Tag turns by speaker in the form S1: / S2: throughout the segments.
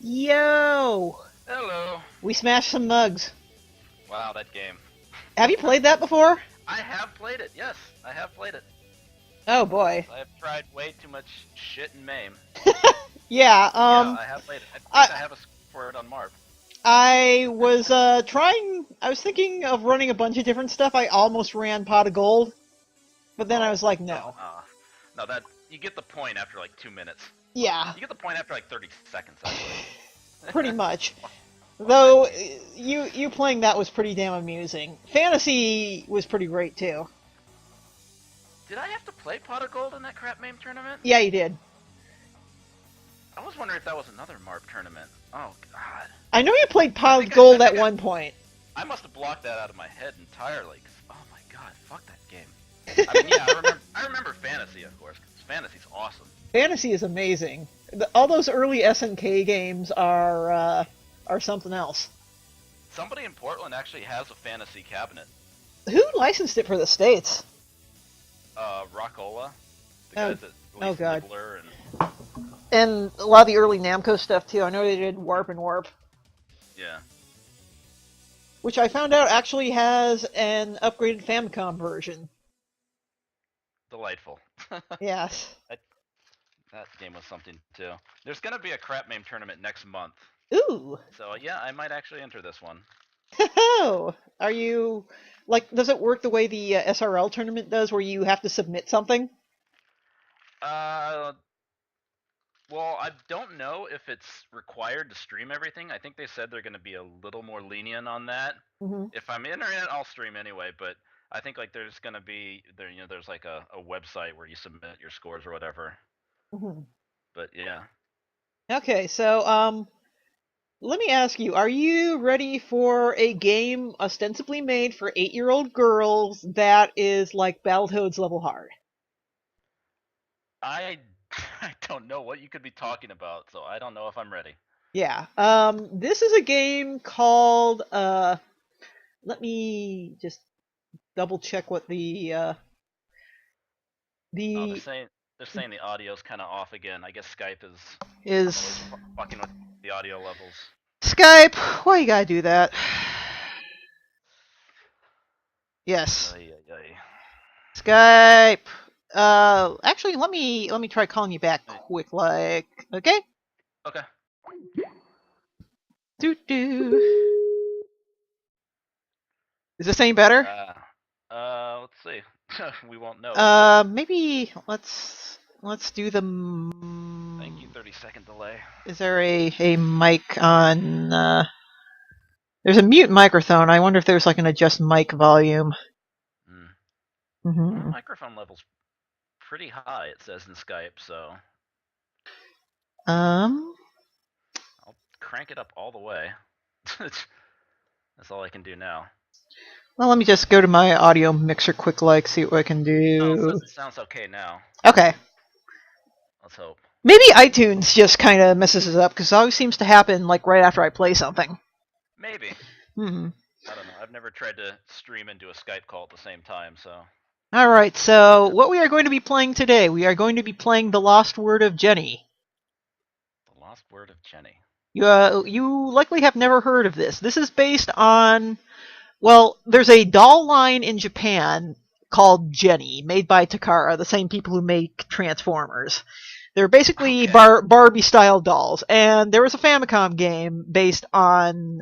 S1: Yo!
S2: Hello.
S1: We smashed some mugs.
S2: Wow, that game.
S1: Have you played that before?
S2: I have played it, yes. I have played it.
S1: Oh boy.
S2: I have tried way too much shit and MAME.
S1: Yeah,
S2: Yeah, I have played it. I think I have a score for it on Marv.
S1: I was I was thinking of running a bunch of different stuff. I almost ran Pot of Gold, but then I was like, no.
S2: No, that you get the point after like 2 minutes.
S1: Yeah,
S2: You get the point after like 30 seconds, actually.
S1: pretty much. Though, you playing that was pretty damn amusing. Fantasy was pretty great, too.
S2: Did I have to play Pot of Gold in that crap MAME tournament?
S1: Yeah, you did.
S2: I was wondering if that was another Marv tournament. Oh, God.
S1: I know you played Pot of Gold at one point.
S2: I must have blocked that out of my head entirely. Oh my God, fuck that game. I mean, yeah, I remember Fantasy, of course, because Fantasy's awesome.
S1: Fantasy is amazing. All those early SNK games are something else.
S2: Somebody in Portland actually has a Fantasy cabinet.
S1: Who licensed it for the States?
S2: Rockola. The guys that released
S1: God.
S2: Nibbler
S1: And a lot of the early Namco stuff, too. I know they did Warp and Warp.
S2: Yeah.
S1: Which I found out actually has an upgraded Famicom version.
S2: Delightful.
S1: Yes.
S2: That game was something, too. There's going to be a crap MAME tournament next month.
S1: Ooh!
S2: So, yeah, I might actually enter this one.
S1: Oh! Are you... Like, does it work the way the SRL tournament does, where you have to submit something?
S2: Well, I don't know if it's required to stream everything. I think they said they're going to be a little more lenient on that.
S1: Mm-hmm.
S2: If I'm entering it, I'll stream anyway, but I think like there's going to be there's like a website where you submit your scores or whatever.
S1: Mm-hmm.
S2: But yeah.
S1: Okay, so let me ask you, are you ready for a game ostensibly made for 8-year-old girls that is like Battletoads level hard?
S2: I don't know what you could be talking about, so I don't know if I'm ready.
S1: Yeah. This is a game called let me just double check what the
S2: Oh, they're saying the audio's kind of off again. I guess Skype is fucking with the audio levels.
S1: Skype, why you gotta do that? Yes. Skype. Actually, let me try calling you back quick, like, okay?
S2: Okay.
S1: Doo-doo. Is this any better?
S2: Let's see. We won't know.
S1: Maybe let's do the.
S2: Thank you. 30-second delay.
S1: Is there a mic on? There's a mute microphone. I wonder if there's like an adjust mic volume.
S2: Mm-hmm. Microphone level's pretty high. It says in Skype, so. I'll crank it up all the way. That's all I can do now.
S1: Well, let me just go to my audio mixer quick, like, see what I can do.
S2: Oh, it sounds okay now.
S1: Okay.
S2: Let's hope.
S1: Maybe iTunes just kind of messes it up, because it always seems to happen, like, right after I play something.
S2: Maybe.
S1: Hmm.
S2: I don't know. I've never tried to stream into a Skype call at the same time, so.
S1: Alright, so what we are going to be playing today, we are going to be playing The Lost Word of Jenny.
S2: The Lost Word of Jenny.
S1: You likely have never heard of this. This is based on... Well, there's a doll line in Japan called Jenny, made by Takara, the same people who make Transformers. They're basically Barbie-style dolls, and there was a Famicom game based on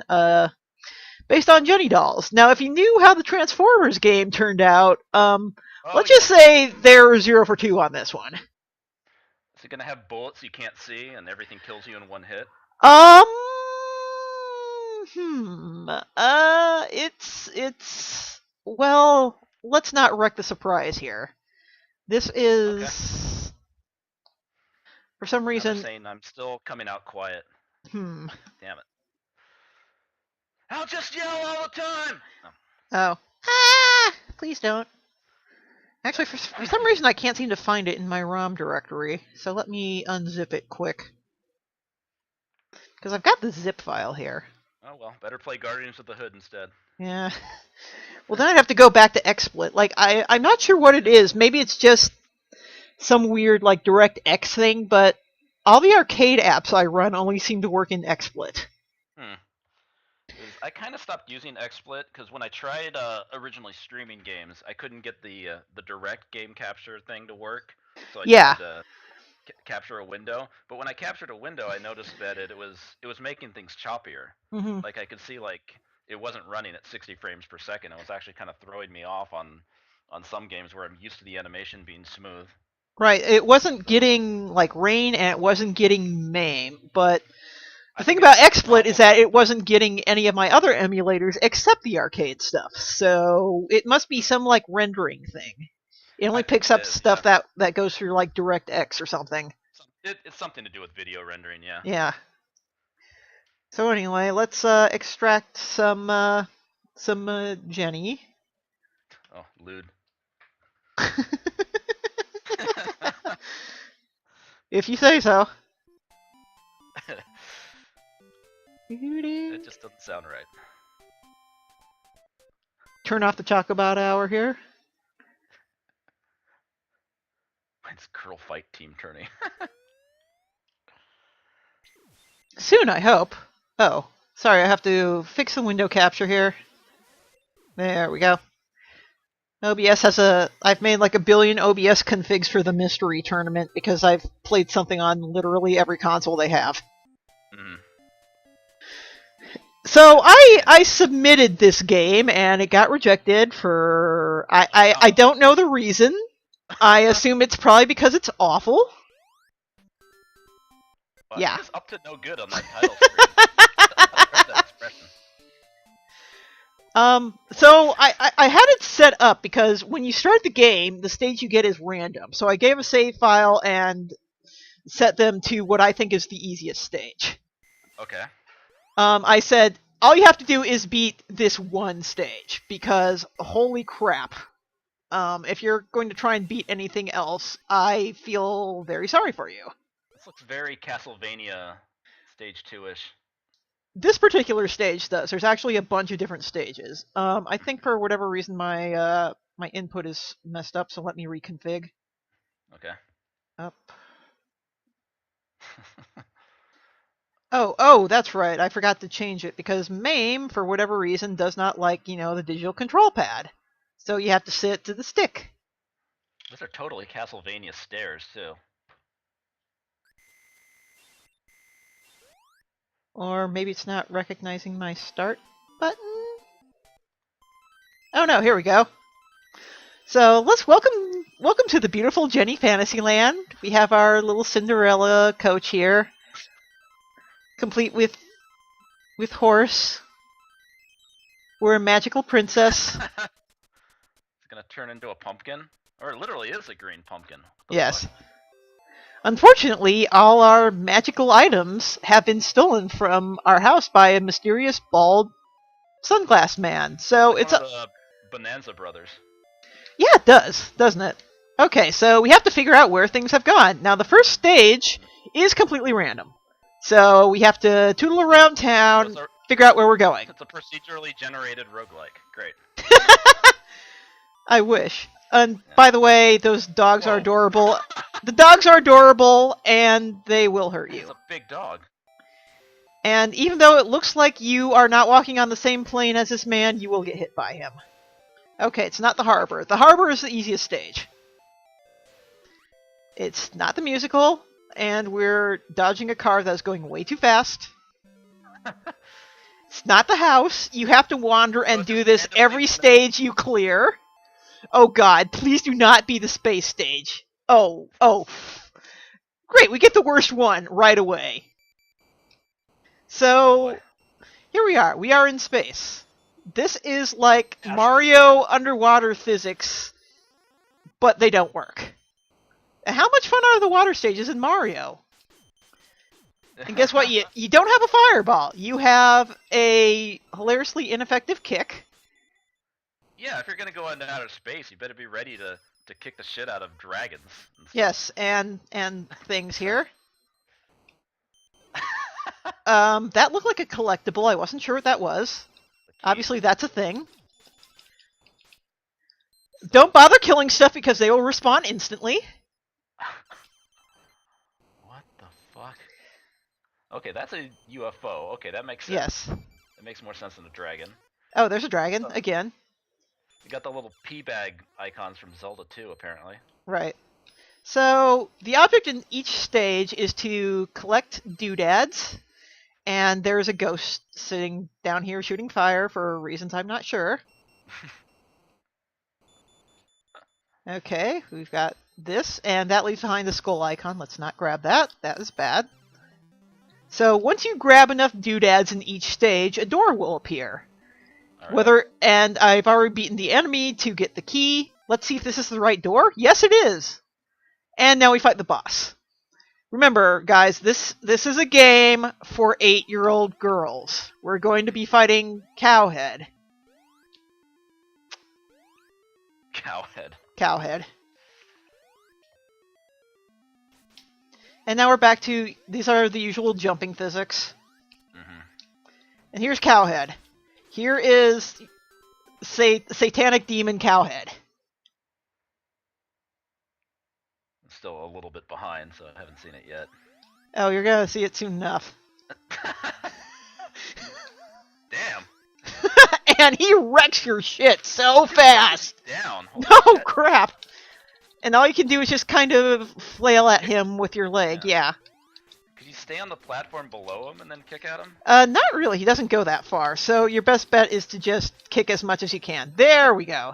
S1: Jenny dolls. Now, if you knew how the Transformers game turned out, let's just say they're 0 for 2 on this one.
S2: Is it gonna have bullets you can't see, and everything kills you in one hit?
S1: It's well, let's not wreck the surprise here. This is for some reason.
S2: I'm saying I'm still coming out quiet. Damn it! I'll just yell all the time.
S1: Oh. Please don't. Actually, for some reason I can't seem to find it in my ROM directory. So let me unzip it quick. Because I've got the zip file here.
S2: Oh well, better play Guardians of the Hood instead.
S1: Yeah. Well, then I'd have to go back to XSplit. Like, I'm not sure what it is. Maybe it's just some weird, like, DirectX thing, but all the arcade apps I run only seem to work in XSplit.
S2: I kind of stopped using XSplit because when I tried originally streaming games, I couldn't get the direct game capture thing to work. So I just
S1: Yeah.
S2: had to capture a window. But when I captured a window, I noticed that it was making things choppier.
S1: Mm-hmm.
S2: Like I could see like it wasn't running at 60 frames per second. It was actually kind of throwing me off on some games where I'm used to the animation being smooth.
S1: Right. It wasn't getting like Rain, and it wasn't getting MAME, but the thing about XSplit is that it wasn't getting any of my other emulators except the arcade stuff. So it must be some like rendering thing. It only picks up stuff that goes through like DirectX or something.
S2: It's something to do with video rendering, yeah.
S1: Yeah. So anyway, let's extract some Jenny.
S2: Oh, lewd.
S1: If you say so.
S2: It just doesn't sound right.
S1: Turn off the Chocobot hour here.
S2: Mine's Curl Fight Team turning.
S1: Soon, I hope. Oh, sorry, I have to fix the window capture here. There we go. OBS has I've made like 1 billion OBS configs for the mystery tournament because I've played something on literally every console they have.
S2: Mm.
S1: So I submitted this game and it got rejected for I don't know the reason. I assume it's probably because it's awful.
S2: Well,
S1: yeah.
S2: It's up to no good on that title screen. That expression.
S1: So I had it set up because when you start the game, the stage you get is random. So I gave a save file and set them to what I think is the easiest stage.
S2: Okay.
S1: I said, all you have to do is beat this one stage, because holy crap. If you're going to try and beat anything else, I feel very sorry for you.
S2: This looks very Castlevania Stage 2-ish.
S1: This particular stage does. There's actually a bunch of different stages. I think for whatever reason my my input is messed up, so let me reconfig.
S2: Okay.
S1: Up. Oh, that's right. I forgot to change it because MAME, for whatever reason, does not like, the digital control pad. So you have to sit to the stick.
S2: Those are totally Castlevania stairs, too.
S1: Or maybe it's not recognizing my start button? Oh no, here we go. So let's welcome to the beautiful Jenny Fantasyland. We have our little Cinderella coach here, complete with horse. We're a magical princess.
S2: It's gonna turn into a pumpkin, or it literally is a green pumpkin.
S1: Yes. Unfortunately, all our magical items have been stolen from our house by a mysterious bald sunglass man. So it's
S2: one of the Bonanza Brothers.
S1: Yeah, it does, doesn't it? Okay, so we have to figure out where things have gone. Now, the first stage is completely random. So we have to tootle around town, figure out where we're going.
S2: It's a procedurally generated roguelike. Great.
S1: I wish. And by the way, those dogs are adorable. The dogs are adorable, and they will hurt you.
S2: It's a big dog.
S1: And even though it looks like you are not walking on the same plane as this man, you will get hit by him. Okay, it's not the harbor. The harbor is the easiest stage. It's not the musical, and we're dodging a car that's going way too fast. It's not the house. You have to wander and do this every stage you clear. Oh god, please do not be the space stage. Oh. Great, we get the worst one right away. So, here we are. We are in space. This is like Mario underwater physics, but they don't work. And how much fun are the water stages in Mario? And guess what? You don't have a fireball. You have a hilariously ineffective kick.
S2: Yeah, if you're gonna go into outer space, you better be ready to kick the shit out of dragons.
S1: Yes, and things here. That looked like a collectible. I wasn't sure what that was. Obviously, that's a thing. Don't bother killing stuff because they will respawn instantly.
S2: What the fuck? Okay, that's a UFO. Okay, that makes sense.
S1: Yes.
S2: It makes more sense than a dragon.
S1: Oh, there's a dragon,
S2: Oh.
S1: again.
S2: You got the little pea bag icons from Zelda 2, apparently.
S1: Right. So, the object in each stage is to collect doodads, and there's a ghost sitting down here shooting fire for reasons I'm not sure. Okay, we've got this, and that leaves behind the skull icon. Let's not grab that. That is bad. So once you grab enough doodads in each stage, a door will appear.
S2: Right.
S1: And I've already beaten the enemy to get the key. Let's see if this is the right door. Yes, it is. And now we fight the boss. Remember, guys, this is a game for 8-year-old girls. We're going to be fighting Cowhead. Cowhead. And now we're back to, these are the usual jumping physics.
S2: Mm-hmm.
S1: And here's Cowhead. Here is Satanic Demon Cowhead.
S2: I'm still a little bit behind, so I haven't seen it yet.
S1: Oh, you're gonna see it soon enough.
S2: Damn.
S1: And he wrecks your shit so fast.
S2: Down.
S1: Oh crap. And all you can do is just kind of flail at him with your leg, yeah.
S2: Could you stay on the platform below him and then kick at him?
S1: Not really, he doesn't go that far. So your best bet is to just kick as much as you can. There we go.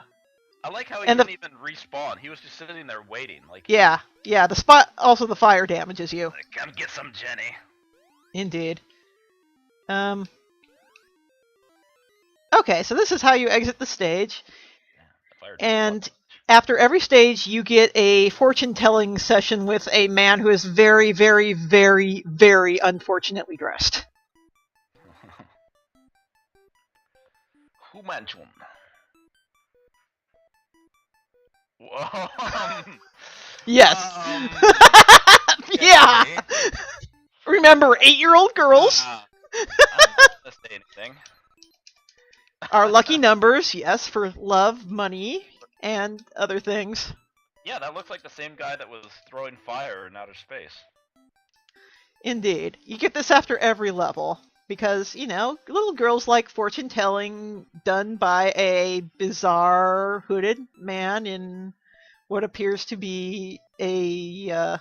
S2: I like how he didn't even respawn. He was just sitting there waiting. Like
S1: yeah, the spot, also the fire damages you.
S2: Like, come get some Jenny.
S1: Indeed. Okay, so this is how you exit the stage.
S2: Yeah,
S1: and after every stage, you get a fortune-telling session with a man who is very, very, very, very unfortunately dressed.
S2: Humanchum. Whoa.
S1: Yes. Yeah. Remember, 8-year-old girls.
S2: I'm not gonna say anything.
S1: Our lucky numbers, yes, for love, money, and other things.
S2: Yeah, that looks like the same guy that was throwing fire in outer space.
S1: Indeed. You get this after every level, because, you know, little girls like fortune-telling done by a bizarre hooded man in what appears to be a,
S2: The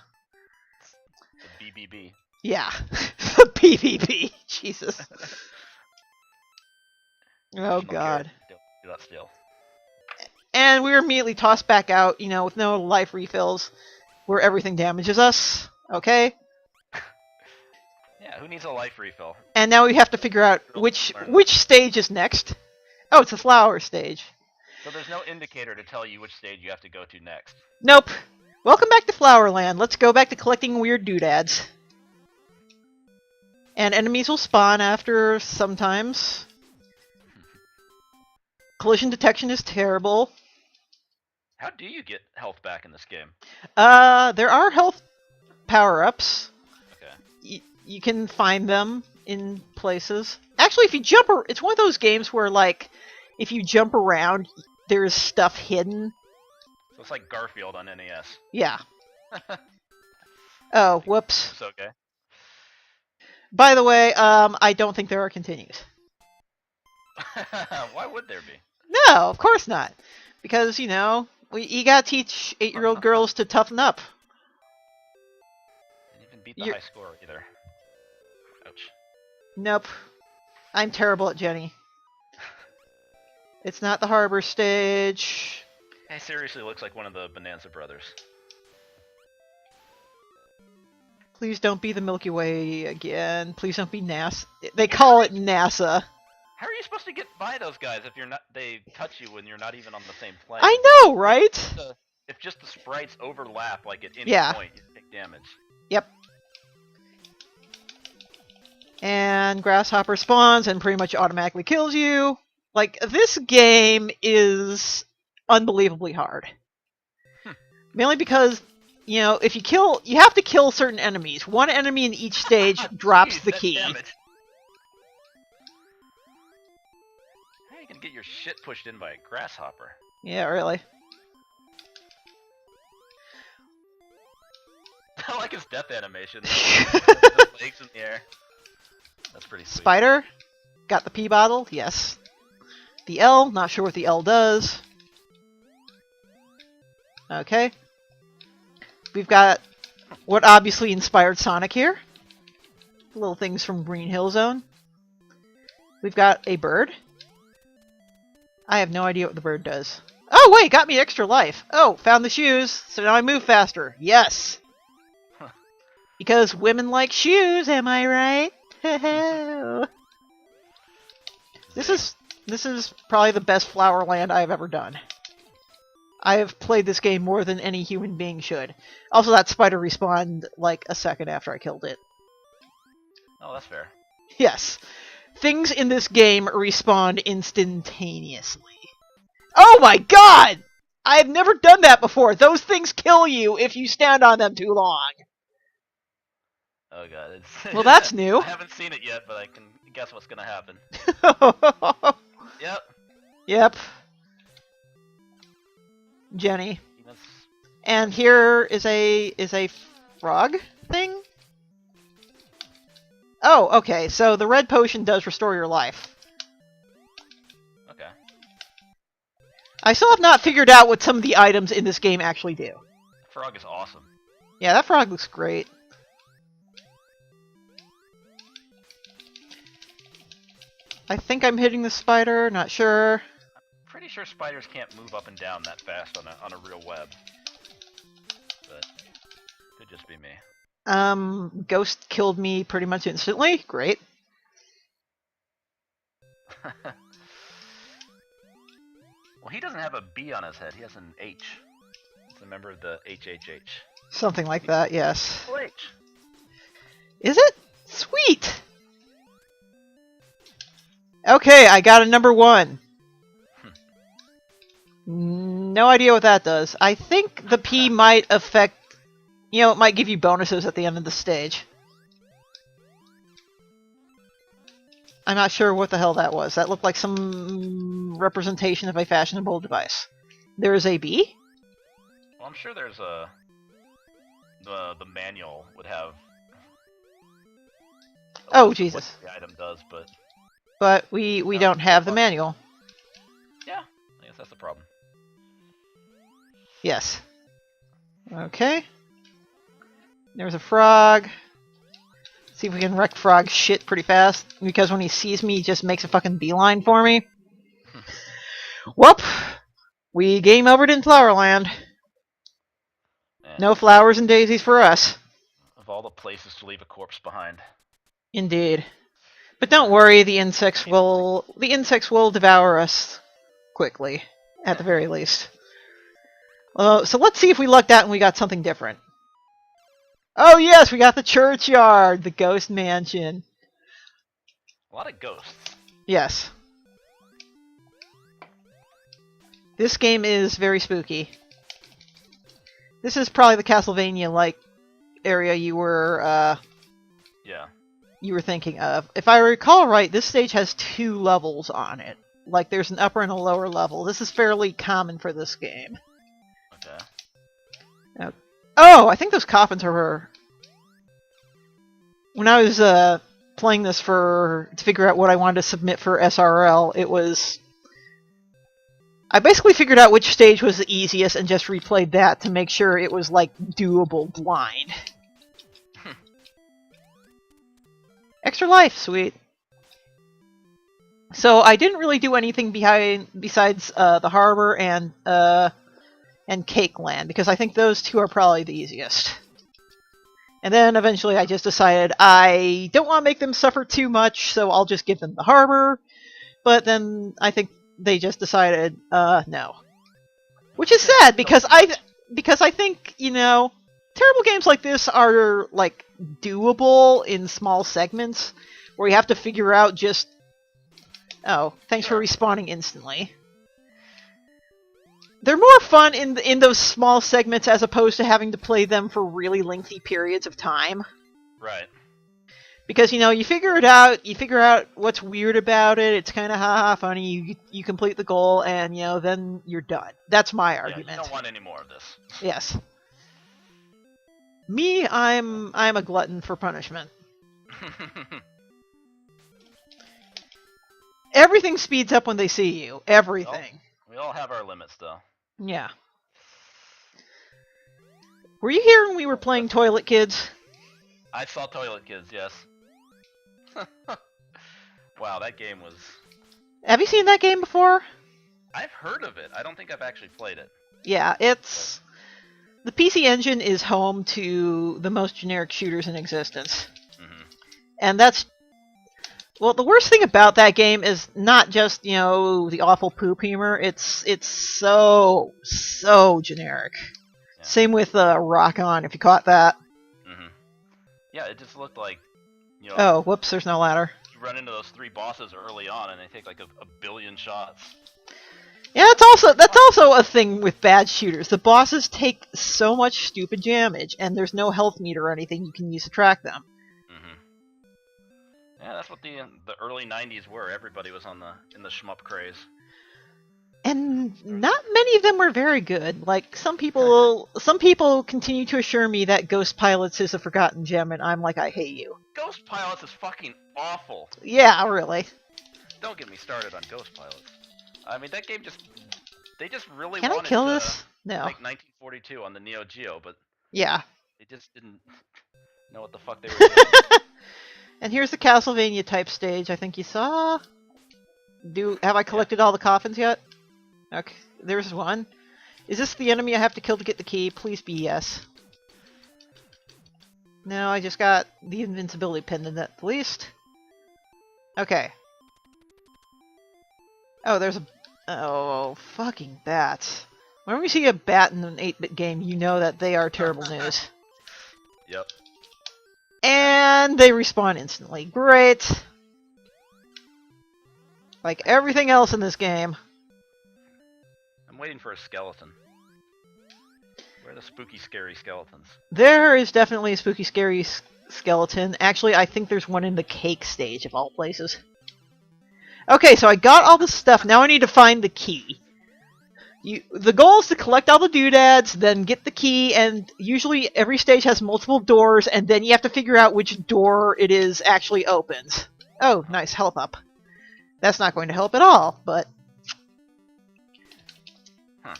S2: BBB.
S1: yeah, the PvP. Jesus. Oh god.
S2: Do that still.
S1: And we were immediately tossed back out, you know, with no life refills, where everything damages us. Okay?
S2: Yeah, who needs a life refill?
S1: And now we have to figure out which stage is next. Oh, it's the flower stage.
S2: So there's no indicator to tell you which stage you have to go to next.
S1: Nope. Welcome back to Flowerland. Let's go back to collecting weird doodads. And enemies will spawn after sometimes. Collision detection is terrible.
S2: How do you get health back in this game?
S1: There are health power-ups.
S2: Okay.
S1: You can find them in places. Actually, if you jump, it's one of those games where, like, if you jump around, there's stuff hidden.
S2: So it's like Garfield on NES.
S1: Yeah. Oh, whoops.
S2: It's okay.
S1: By the way, I don't think there are continues.
S2: Why would there be?
S1: No, of course not. Because, you know, you gotta teach 8-year-old girls to toughen up.
S2: Didn't even beat the high score either. Ouch.
S1: Nope. I'm terrible at Jenny. It's not the harbor stage.
S2: Hey, seriously, looks like one of the Bonanza brothers.
S1: Please don't be the Milky Way again. Please don't be NASA. They call it NASA.
S2: How are you supposed to get by those guys if you're not? They touch you when you're not even on the same plane.
S1: I know, right?
S2: If just the sprites overlap, like at any point, you take damage.
S1: Yep. And Grasshopper spawns and pretty much automatically kills you. Like, this game is unbelievably hard. Mainly because, you know, if you kill, you have to kill certain enemies. One enemy in each stage drops the key.
S2: Damage. How are you gonna get your shit pushed in by a grasshopper?
S1: Yeah, really.
S2: I like his death animation. The legs in the air. That's pretty sweet.
S1: Spider. Got the P bottle. Yes. The L. Not sure what the L does. Okay. We've got what obviously inspired Sonic here. Little things from Green Hill Zone. We've got a bird. I have no idea what the bird does. Oh, wait, got me extra life. Oh, found the shoes, so now I move faster. Yes! Because women like shoes, am I right? This is probably the best Flowerland I've ever done. I have played this game more than any human being should. Also, that spider respawned like a second after I killed it.
S2: Oh, that's fair.
S1: Yes. Things in this game respawn instantaneously. Oh my god! I have never done that before. Those things kill you if you stand on them too long.
S2: Oh god. It's
S1: Well, that's new.
S2: I haven't seen it yet, but I can guess what's gonna happen. Yep.
S1: Yep. Jenny. And here is a frog thing? Oh, okay, so the red potion does restore your life.
S2: Okay.
S1: I still have not figured out what some of the items in this game actually do.
S2: Frog is awesome.
S1: Yeah, that frog looks great. I think I'm hitting the spider, not sure.
S2: Pretty sure spiders can't move up and down that fast on a real web. But could just be me.
S1: Ghost killed me pretty much instantly. Great.
S2: Well, he doesn't have a B on his head. He has an H. He's a member of the HHH.
S1: Something like that, yes.
S2: Oh, H.
S1: Is it? Sweet! Okay, I got a number 1. No idea what that does. I think the P might affect... You know, it might give you bonuses at the end of the stage. I'm not sure what the hell that was. That looked like some representation of a fashionable device. There is a B?
S2: Well, I'm sure there's a... The manual would have...
S1: Oh, Jesus.
S2: What the item does, but...
S1: But we don't have the manual.
S2: Yeah, I guess that's the problem.
S1: Yes. Okay. There's a frog. See if we can wreck frog's shit pretty fast. Because when he sees me, he just makes a fucking beeline for me. Whoop! We game overed in Flowerland. No flowers and daisies for us.
S2: Of all the places to leave a corpse behind.
S1: Indeed. But don't worry, the insects will devour us quickly, at the very least. So let's see if we lucked out and we got something different. Oh yes, we got the churchyard, the ghost mansion.
S2: A lot of ghosts.
S1: Yes. This game is very spooky. This is probably the Castlevania-like area you were,
S2: Yeah.
S1: You were thinking of. If I recall right, this stage has 2 levels on it. Like, there's an upper and a lower level. This is fairly common for this game.
S2: Okay.
S1: Oh, I think those coffins are... When I was playing this to figure out what I wanted to submit for SRL, it was... I basically figured out which stage was the easiest and just replayed that to make sure it was, like, doable blind. Extra life, sweet. So I didn't really do anything besides the harbor and Cake Land, because I think those 2 are probably the easiest. And then eventually I just decided I don't want to make them suffer too much, so I'll just give them the harbor. But then I think they just decided, no. Which is sad, because I think, you know, terrible games like this are, like, doable in small segments, where you have to figure out just... Oh, thanks for respawning instantly. They're more fun in those small segments as opposed to having to play them for really lengthy periods of time.
S2: Right.
S1: Because, you know, you figure it out, you figure out what's weird about it, it's kind of ha-ha funny, you complete the goal, and, you know, then you're done. That's my argument.
S2: You don't want any more of this.
S1: Yes. Me, I'm a glutton for punishment. Everything speeds up when they see you. Everything.
S2: We all have our limits, though.
S1: Yeah. Were you here when we were playing Toilet Kids?
S2: I saw Toilet Kids, yes. Wow, that game was...
S1: Have you seen that game before?
S2: I've heard of it. I don't think I've actually played it.
S1: Yeah, it's... The PC Engine is home to the most generic shooters in existence.
S2: Mm-hmm.
S1: And that's... Well, the worst thing about that game is not just, the awful poop humor. It's so generic. Yeah. Same with Rock On, if you caught that.
S2: Mm-hmm. Yeah, it just looked like,
S1: Oh, whoops, there's no ladder.
S2: You run into those 3 bosses early on, and they take like a billion shots.
S1: Yeah, that's also a thing with bad shooters. The bosses take so much stupid damage, and there's no health meter or anything you can use to track them.
S2: Yeah, that's what the early '90s were. Everybody was in the shmup craze.
S1: And not many of them were very good. Like some people continue to assure me that Ghost Pilots is a forgotten gem, and I'm like, I hate you.
S2: Ghost Pilots is fucking awful.
S1: Yeah, really.
S2: Don't get me started on Ghost Pilots. I mean, that game they just really
S1: Can
S2: wanted
S1: I kill
S2: to,
S1: this? No.
S2: Like 1942 on the Neo Geo, but
S1: yeah,
S2: they just didn't know what the fuck they were doing.
S1: And here's the Castlevania type stage. I think you saw. Have I collected all the coffins yet? Okay, there's one. Is this the enemy I have to kill to get the key? Please be yes. No, I just got the invincibility pendant at least. Okay. Oh, there's a... Oh, fucking bats. Whenever you see a bat in an 8-bit game, you know that they are terrible news.
S2: Yep.
S1: And they respawn instantly. Great! Like everything else in this game.
S2: I'm waiting for a skeleton. Where are the spooky, scary skeletons?
S1: There is definitely a spooky, scary skeleton. Actually, I think there's one in the cake stage, of all places. Okay, so I got all the stuff. Now I need to find the key. The goal is to collect all the doodads, then get the key, and usually every stage has multiple doors, and then you have to figure out which door it is actually opens. Oh, nice, health up. That's not going to help at all, but...
S2: Huh.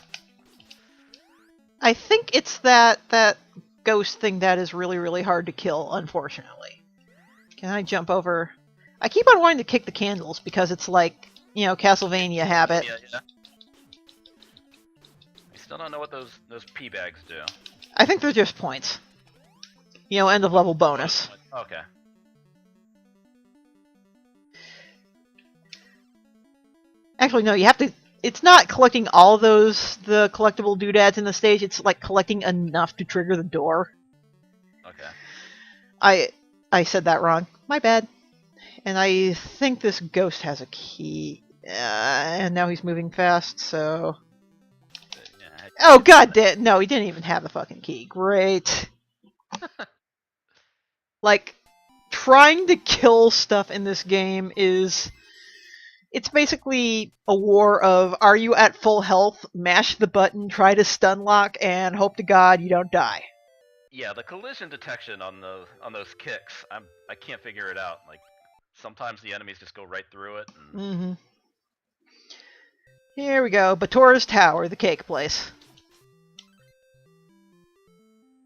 S1: I think it's that ghost thing that is really, really hard to kill, unfortunately. Can I jump over... I keep on wanting to kick the candles, because it's like, Castlevania habit.
S2: Yeah. I still don't know what those pea bags do.
S1: I think they're just points. End of level bonus.
S2: Okay.
S1: Actually, no, you have to... It's not collecting all the collectible doodads in the stage, it's like collecting enough to trigger the door.
S2: Okay.
S1: I said that wrong. My bad. And I think this ghost has a key. And now he's moving fast, so... Oh, god damn! No, he didn't even have the fucking key. Great. Like, trying to kill stuff in this game is... It's basically a war of, are you at full health, mash the button, try to stun lock, and hope to god you don't die.
S2: Yeah, the collision detection on those kicks, I can't figure it out. Like, sometimes the enemies just go right through it. And...
S1: Mm-hmm. Here we go, Batora's Tower, the cake place.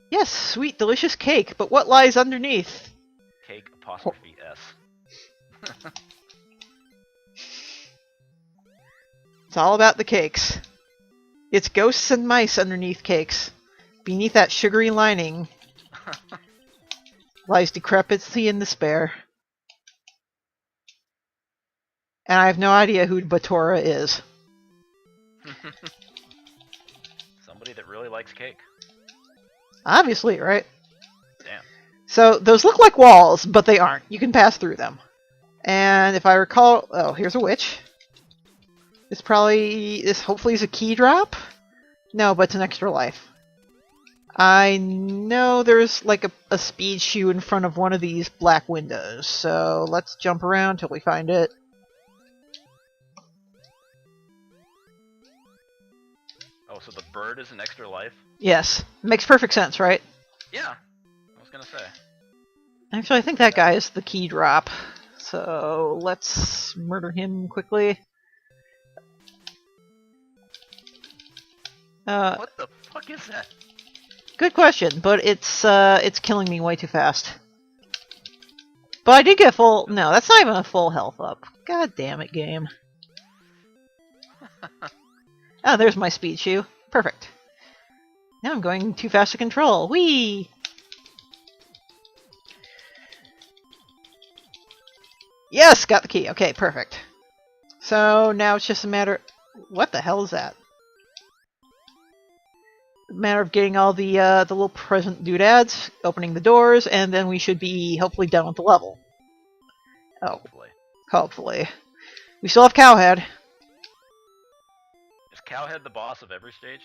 S1: Yes, sweet, delicious cake, but what lies underneath?
S2: Cake apostrophe S.
S1: It's all about the cakes. It's ghosts and mice underneath cakes. Beneath that sugary lining lies decrepitity and despair. And I have no idea who Batora is.
S2: Somebody that really likes cake.
S1: Obviously, right?
S2: Damn.
S1: So, those look like walls, but they aren't. You can pass through them. And if I recall... Oh, here's a witch. This hopefully is a key drop? No, but it's an extra life. I know there's like a speed shoe in front of one of these black windows, so let's jump around till we find it.
S2: Oh, so the bird is an extra life?
S1: Yes. Makes perfect sense, right?
S2: Yeah. I was gonna say.
S1: Actually, I think that guy is the key drop. So let's murder him quickly.
S2: What the fuck is that?
S1: Good question, but it's killing me way too fast. But I did get full. No, that's not even a full health up. God damn it, game. Oh, there's my speed shoe. Perfect. Now I'm going too fast to control. Whee! Yes, got the key. Okay, perfect. So now it's just a matter. What the hell is that? A matter of getting all the little present doodads, opening the doors, and then we should be hopefully done with the level. Oh, hopefully. We still have Cowhead.
S2: Is Cowhead the boss of every stage?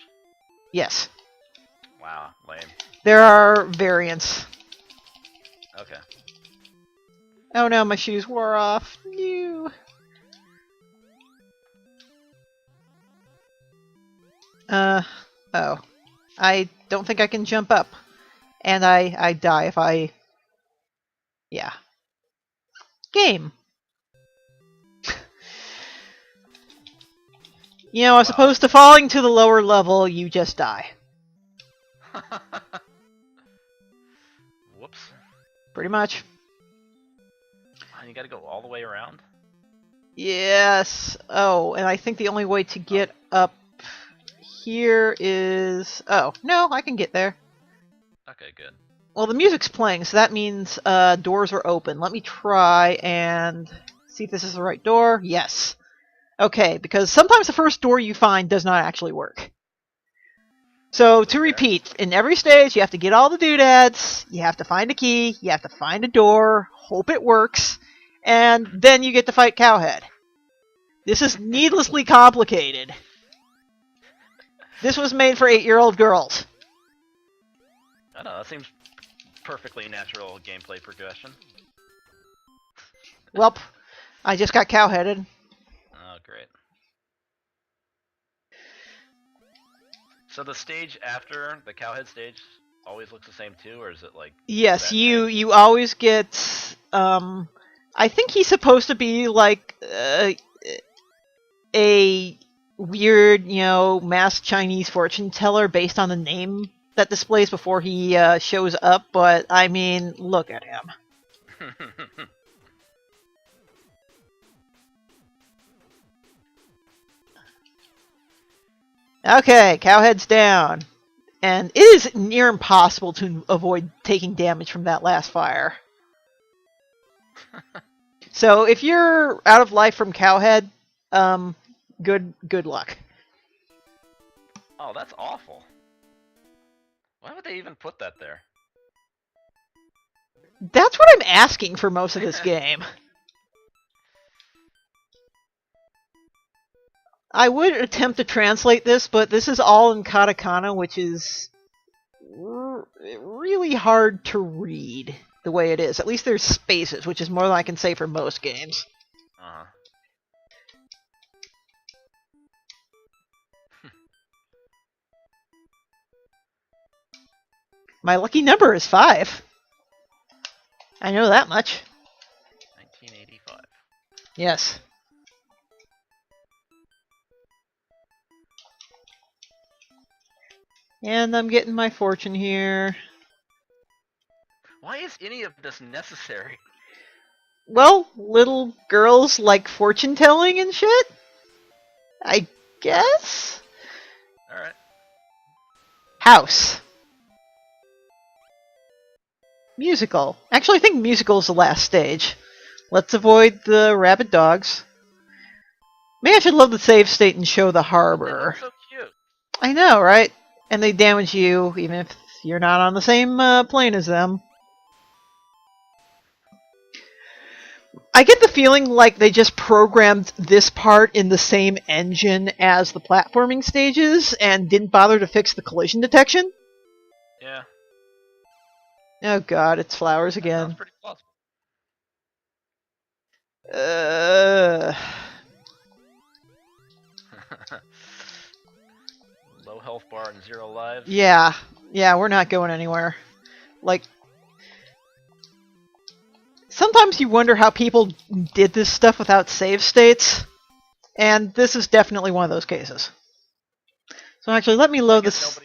S1: Yes.
S2: Wow, lame.
S1: There are variants.
S2: Okay.
S1: Oh no, my shoes wore off. No. Oh. I don't think I can jump up. And I die if I... Yeah. Game. You know, as opposed to falling to the lower level, you just die.
S2: Whoops.
S1: Pretty much.
S2: And you gotta go all the way around?
S1: Yes. Oh, and I think the only way to get up here is... Oh, no, I can get there.
S2: Okay, good.
S1: Well, the music's playing, so that means doors are open. Let me try and see if this is the right door. Yes. Okay, because sometimes the first door you find does not actually work. So, to repeat, in every stage, you have to get all the doodads, you have to find a key, you have to find a door, hope it works, and then you get to fight Cowhead. This is needlessly complicated. This was made for 8-year-old girls.
S2: I know, that seems perfectly natural gameplay progression.
S1: Welp, I just got cowheaded.
S2: Oh, great. So the stage after the Cowhead stage always looks the same too, or is it like...
S1: Yes, you always get... I think he's supposed to be like a weird, masked Chinese fortune teller based on the name that displays before he shows up, but I mean, look at him. Okay, Cowhead's down. And it is near impossible to avoid taking damage from that last fire. So if you're out of life from Cowhead, good luck.
S2: Oh, that's awful. Why would they even put that there?
S1: That's what I'm asking for most of this game. I would attempt to translate this, but this is all in katakana, which is really hard to read the way it is. At least there's spaces, which is more than I can say for most games.
S2: Uh-huh.
S1: My lucky number is 5. I know that much.
S2: 1985.
S1: Yes. And I'm getting my fortune here.
S2: Why is any of this necessary?
S1: Well, little girls like fortune telling and shit? I guess?
S2: Alright.
S1: House. Musical. Actually, I think musical is the last stage. Let's avoid the rabid dogs. Maybe I should load the save state and show the harbor.
S2: They're so cute. I
S1: know, right? And they damage you, even if you're not on the same plane as them. I get the feeling like they just programmed this part in the same engine as the platforming stages and didn't bother to fix the collision detection.
S2: Yeah.
S1: Oh god, it's flowers again.
S2: That sounds pretty plausible. Low health bar and 0 lives.
S1: Yeah, we're not going anywhere. Like, sometimes you wonder how people did this stuff without save states, and this is definitely one of those cases. So actually, let me load this.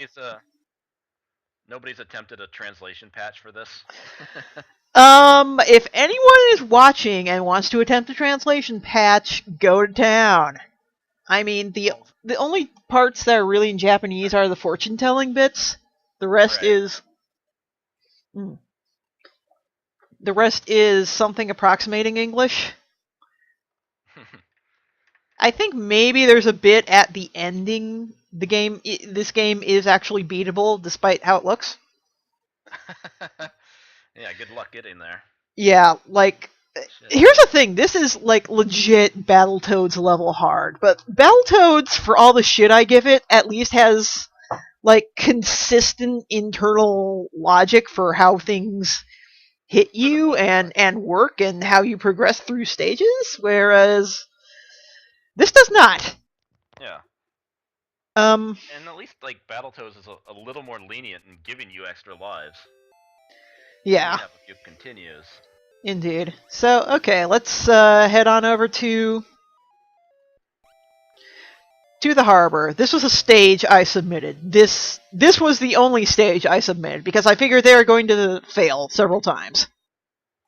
S2: Nobody's attempted a translation patch for this.
S1: If anyone is watching and wants to attempt a translation patch, go to town. I mean, the only parts that are really in Japanese are the fortune-telling bits. The rest is... The rest is something approximating English. I think maybe there's a bit at the ending. This game is actually beatable, despite how it looks.
S2: Yeah, good luck getting there.
S1: Yeah, like... Shit. Here's the thing, this is like legit Battletoads level hard, but Battletoads, for all the shit I give it, at least has like consistent internal logic for how things hit you and work and how you progress through stages, whereas this does not.
S2: Yeah. And at least like Battletoads is a little more lenient in giving you extra lives.
S1: Yeah.
S2: You have a few continues.
S1: Indeed. So, okay, let's head on over to the harbor. This was a stage I submitted. This was the only stage I submitted, because I figured they were going to fail several times.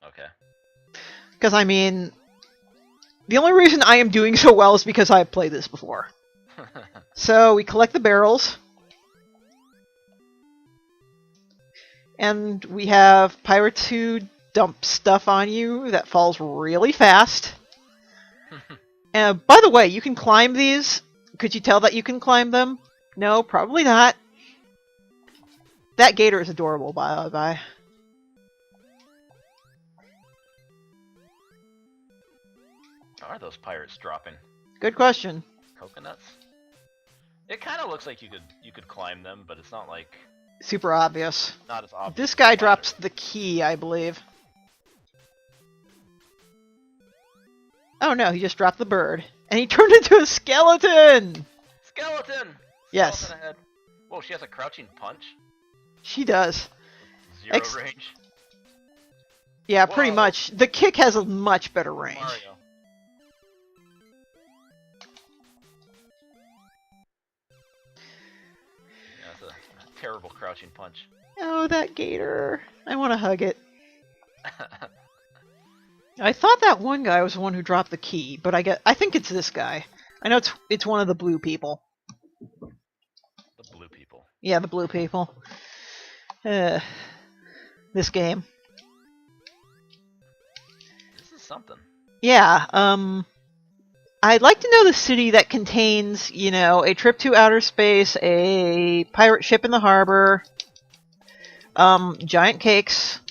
S2: Okay.
S1: Because, I mean, the only reason I am doing so well is because I've played this before. So, we collect the barrels. And we have pirates who dump stuff on you that falls really fast. By the way, you can climb these. Could you tell that you can climb them? No, probably not. That gator is adorable, by the way.
S2: Are those pirates dropping?
S1: Good question.
S2: Coconuts? It kind of looks like you could climb them, but it's not like
S1: super obvious.
S2: Not as obvious.
S1: This guy drops the key, I believe. Oh no, he just dropped the bird. And he turned into a skeleton!
S2: Skeleton!
S1: Yes.
S2: Skeleton ahead. Whoa, she has a crouching punch?
S1: She does.
S2: Zero range?
S1: Yeah, pretty much. The kick has a much better range.
S2: Mario. Yeah, that's a terrible crouching punch.
S1: Oh, that gator. I want to hug it. I thought that one guy was the one who dropped the key, but I think it's this guy. I know it's one of the blue people.
S2: The blue people.
S1: Yeah, the blue people. This game.
S2: This is something.
S1: Yeah, I'd like to know the city that contains, you know, a trip to outer space, a pirate ship in the harbor, giant cakes.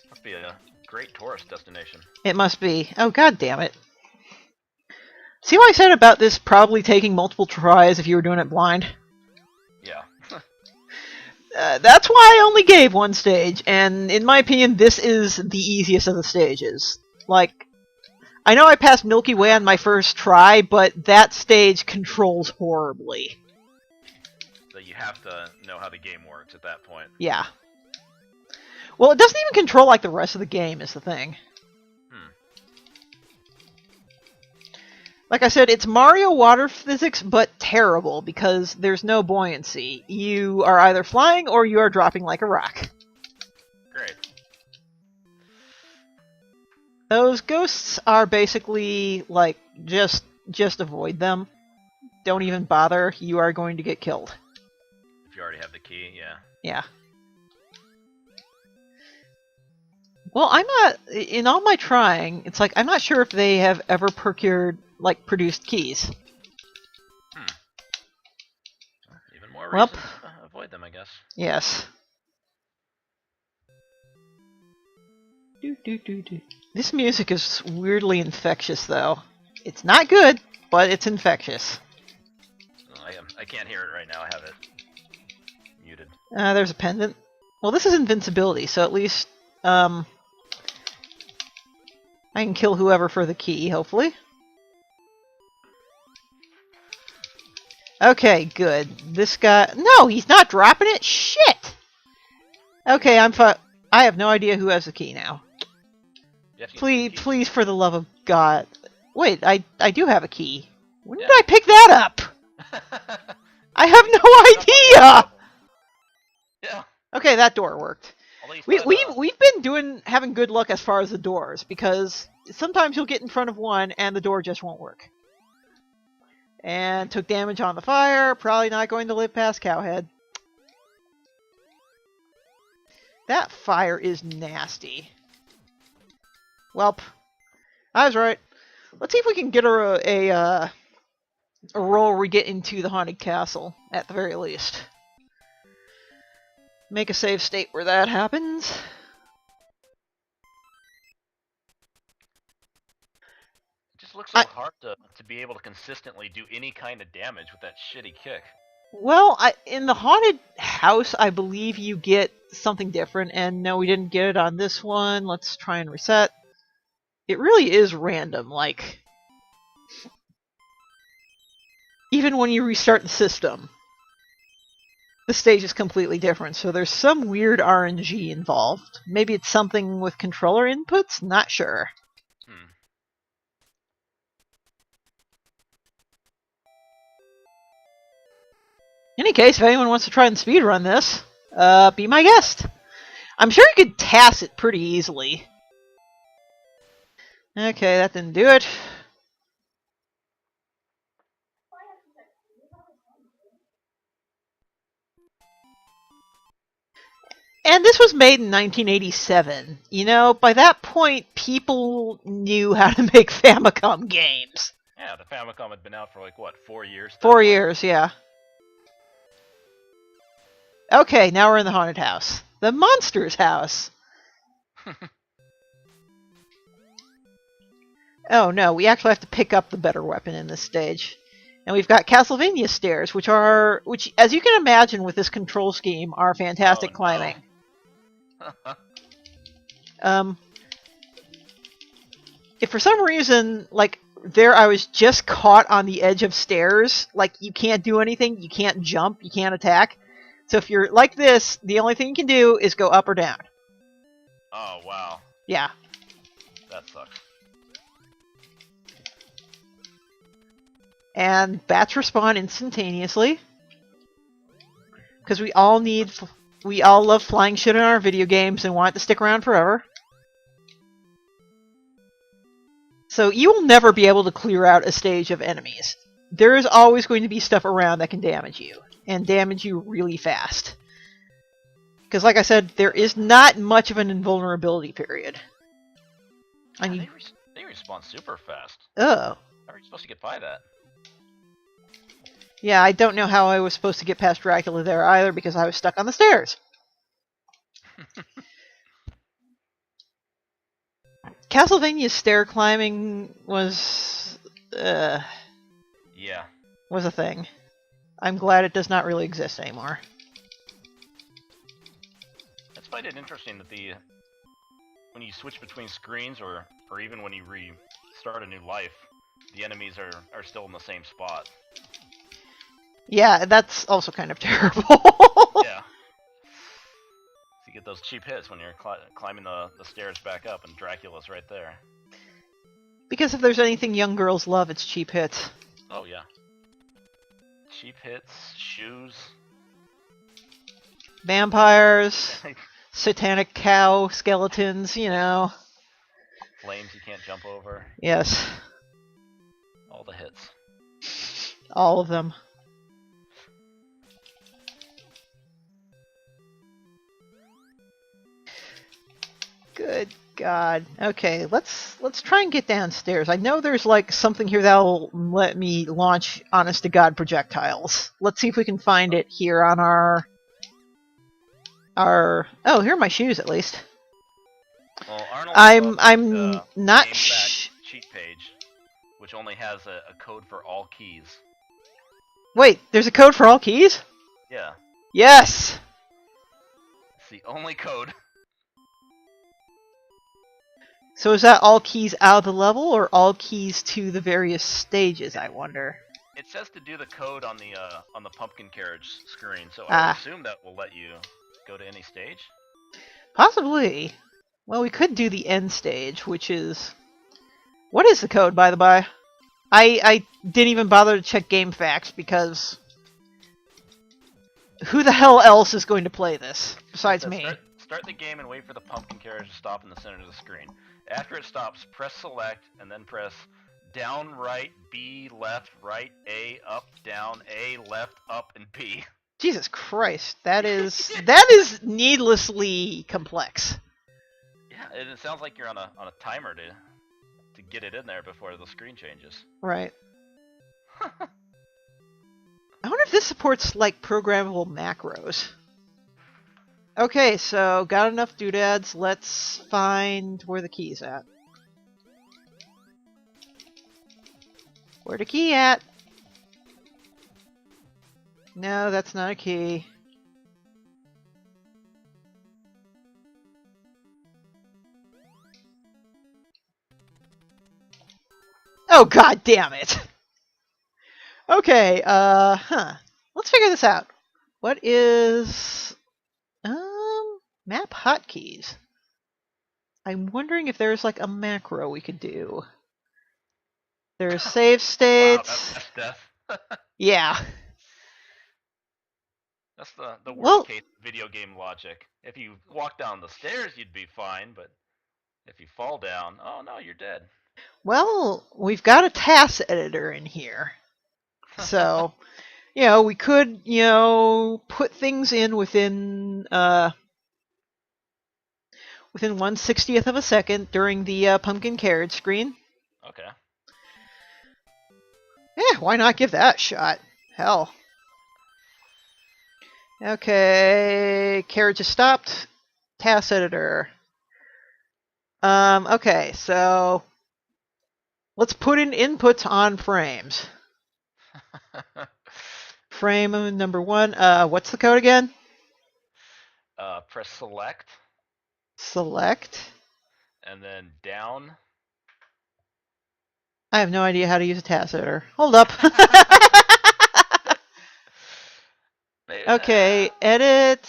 S2: Must be a great tourist destination.
S1: It must be. Oh, god damn it. See what I said about this probably taking multiple tries if you were doing it blind?
S2: Yeah.
S1: That's why I only gave one stage, and in my opinion, this is the easiest of the stages. Like, I know I passed Milky Way on my first try, but that stage controls horribly.
S2: So you have to know how the game works at that point.
S1: Yeah. Well, it doesn't even control like the rest of the game, is the thing. Like I said, it's Mario water physics, but terrible, because there's no buoyancy. You are either flying or you are dropping like a rock.
S2: Great.
S1: Those ghosts are basically, like, just avoid them. Don't even bother, you are going to get killed.
S2: If you already have the key, yeah.
S1: Yeah. Well, I'm not, in all my trying, it's like, I'm not sure if they have ever produced keys.
S2: Even more reason to avoid them, I guess.
S1: Yes. This music is weirdly infectious, though. It's not good, but it's infectious.
S2: I can't hear it right now, I have it muted.
S1: There's a pendant. Well, this is invincibility, so at least, I can kill whoever for the key, hopefully. Okay, good. This guy... No, he's not dropping it! Shit! Okay, I'm I have no idea who has the key now.
S2: You have to get two
S1: Please,
S2: keys.
S1: please, for the love of God. Wait, I do have a key. When did
S2: Yeah.
S1: I pick that up? I have
S2: Pick up on the
S1: no idea!
S2: level. Yeah.
S1: Okay, that door worked.
S2: Although you still
S1: We've been having good luck as far as the doors, because sometimes you'll get in front of one and the door just won't work. And took damage on the fire, probably not going to live past Cowhead. That fire is nasty. Welp. I was right. Let's see if we can get a roll where we get into the haunted castle, at the very least. Make a save state where that happens.
S2: It just looks so hard to be able to consistently do any kind of damage with that shitty kick.
S1: Well, in the haunted house, I believe you get something different, and no, we didn't get it on this one. Let's try and reset. It really is random, like... Even when you restart the system, the stage is completely different, so there's some weird RNG involved. Maybe it's something with controller inputs? Not sure. In any case, if anyone wants to try and speedrun this, be my guest. I'm sure you could TAS it pretty easily. Okay, that didn't do it. And this was made in 1987. You know, by that point, people knew how to make Famicom games.
S2: Yeah, the Famicom had been out for, like, what, 4 years?
S1: 4 years, yeah. Okay, now we're in the haunted house. The monster's house. Oh no, we actually have to pick up the better weapon in this stage. And we've got Castlevania stairs, which, as you can imagine with this control scheme, are fantastic climbing. If for some reason, like, there I was just caught on the edge of stairs, like, you can't do anything, you can't jump, you can't attack. So if you're like this, the only thing you can do is go up or down.
S2: Oh, wow.
S1: Yeah.
S2: That sucks.
S1: And bats respawn instantaneously. Because we all love flying shit in our video games and want it to stick around forever. So you will never be able to clear out a stage of enemies. There is always going to be stuff around that can damage you. And damage you really fast. Because like I said, there is not much of an invulnerability period.
S2: Yeah, they respawn super fast.
S1: Oh.
S2: How are you supposed to get by that?
S1: Yeah, I don't know how I was supposed to get past Dracula there either, because I was stuck on the stairs. Castlevania's stair climbing was...
S2: yeah.
S1: Was a thing. I'm glad it does not really exist anymore.
S2: That's find it interesting that when you switch between screens or even when you restart a new life, the enemies are still in the same spot.
S1: Yeah, that's also kind of terrible.
S2: Yeah. So you get those cheap hits when you're climbing the stairs back up and Dracula's right there.
S1: Because if there's anything young girls love, it's cheap hits.
S2: Oh yeah. Cheap hits, shoes.
S1: Vampires, satanic cow skeletons, you know.
S2: Flames you can't jump over.
S1: Yes.
S2: All the hits.
S1: All of them. Good God. Okay, let's try and get downstairs. I know there's like something here that'll let me launch honest to God projectiles. Let's see if we can find it here on our oh, here are my shoes at least.
S2: Well, Arnold
S1: I'm not
S2: cheat page, which only has a code for all keys.
S1: Wait, there's a code for all keys?
S2: Yeah.
S1: Yes.
S2: It's the only code.
S1: So is that all keys out of the level, or all keys to the various stages, I wonder?
S2: It says to do the code on the pumpkin carriage screen, so I would assume that will let you go to any stage.
S1: Possibly. Well, we could do the end stage, which is... What is the code, by the by? I didn't even bother to check game facts, because... Who the hell else is going to play this, besides me?
S2: Start the game and wait for the pumpkin carriage to stop in the center of the screen. After it stops, press select, and then press down, right, B, left, right, A, up, down, A, left, up, and B.
S1: Jesus Christ, that is needlessly complex.
S2: Yeah, and it sounds like you're on a timer to get it in there before the screen changes.
S1: Right. I wonder if this supports, like, programmable macros. Okay, so got enough doodads. Let's find where the key's at. Where the key at? No, that's not a key. Oh, god damn it! Okay, let's figure this out. What is... map hotkeys. I'm wondering if there's, like, a macro we could do. There's save states.
S2: Wow, that's death.
S1: Yeah.
S2: That's the worst case video game logic. If you walk down the stairs, you'd be fine, but if you fall down, oh no, you're dead.
S1: Well, we've got a task editor in here. So, we could, put things in within 1/60th of a second during the pumpkin carriage screen.
S2: Okay.
S1: Yeah, why not give that a shot? Hell. Okay, carriage is stopped. Task editor. Okay, so let's put in inputs on frames. Frame number 1. What's the code again?
S2: Press select.
S1: Select.
S2: And then down.
S1: I have no idea how to use a task editor. Hold up. Okay, edit.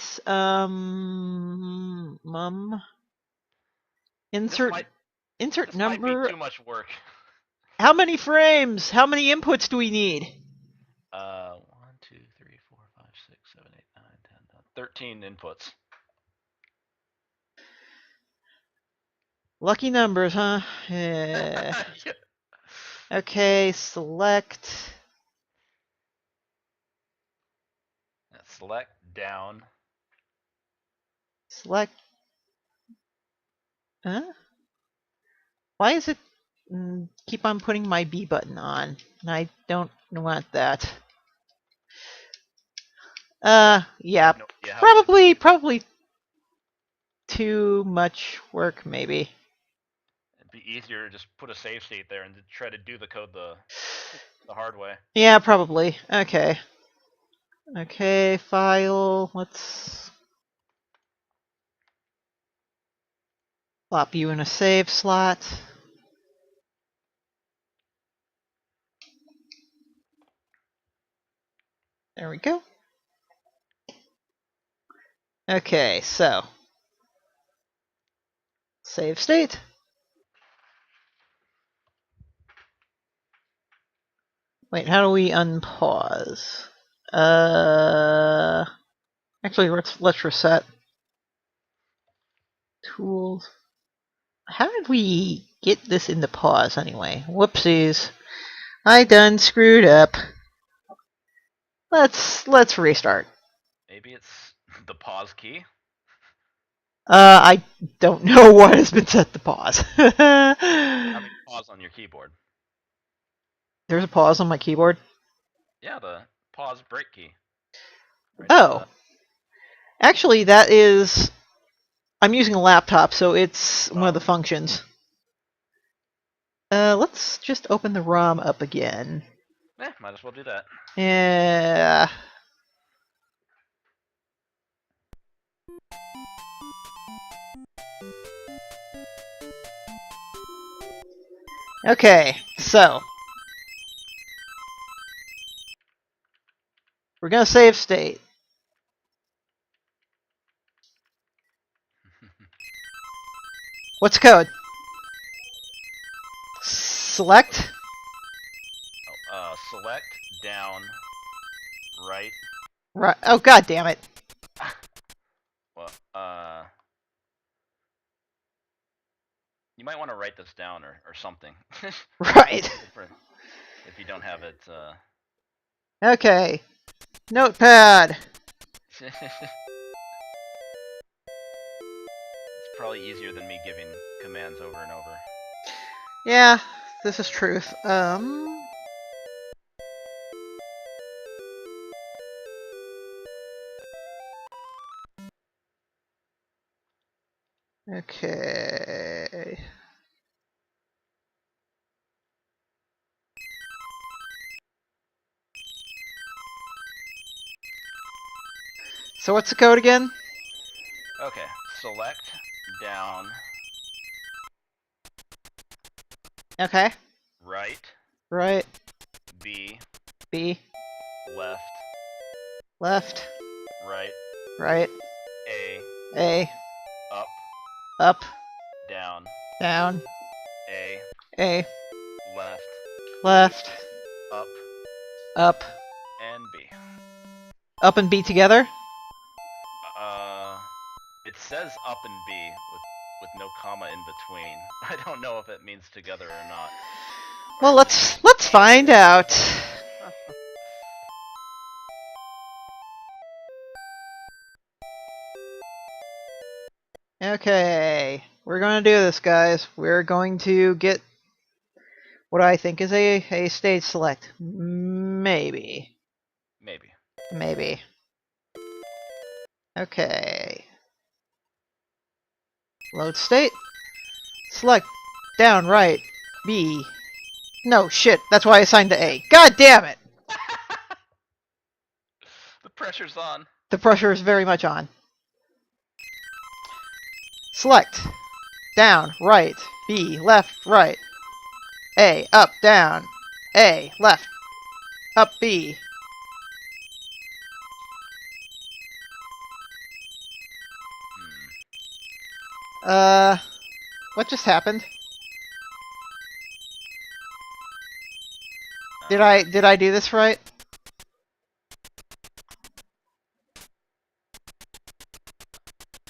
S1: Insert. Insert
S2: this
S1: number.
S2: Might be too much work.
S1: How many frames? How many inputs do we need?
S2: 1, 2, 3, 4, 5, 6, 7, 8, 9, 10, 13 inputs.
S1: Lucky numbers, huh? Yeah. Okay, select.
S2: Select down.
S1: Select. Huh? Why is it keep on putting my B button on? I don't want that. Yeah, probably too much work, maybe.
S2: It'd be easier to just put a save state there and try to do the code the hard way.
S1: Yeah, probably. Okay. Okay, file. Let's plop you in a save slot. There we go. Okay, so save state. Wait, how do we unpause? Actually, let's reset. Tools. How did we get this into pause anyway? Whoopsies. I done screwed up. Let's restart.
S2: Maybe it's the pause key?
S1: I don't know what has been set to pause.
S2: I mean, pause on your keyboard.
S1: There's a pause on my keyboard?
S2: Yeah, the pause break key.
S1: Right. Oh. Actually, that is... I'm using a laptop, so it's one of the functions. Let's just open the ROM up again.
S2: Might as well do that.
S1: Yeah. Okay, so we're gonna save state. What's the code? Select?
S2: Select, down, right.
S1: Right. Oh, god damn it.
S2: Well, you might want to write this down or something.
S1: Right.
S2: If you don't have it,
S1: Okay. Notepad.
S2: it's probably easier than me giving commands over and over.
S1: Yeah, this is truth. Okay. So what's the code again?
S2: Okay, select, down,
S1: Okay.
S2: right,
S1: Right.
S2: B,
S1: B.
S2: left,
S1: Left.
S2: right,
S1: Right.
S2: A,
S1: A.
S2: up,
S1: Up.
S2: down,
S1: Down.
S2: A,
S1: A.
S2: left,
S1: Left.
S2: up,
S1: Up.
S2: and B.
S1: Up and B together?
S2: It says up and B with no comma in between. I don't know if it means together or not.
S1: Well, let's find out. Okay, we're going to do this, guys. We're going to get what I think is a stage select. Maybe.
S2: Maybe.
S1: Okay. Load state. Select. Down, right. B. No, shit. That's why I assigned to A. God damn it!
S2: The pressure's on.
S1: The pressure is very much on. Select. Down, right. B. Left, right. A. Up, down. A. Left. Up, B. What just happened? Did I do this right?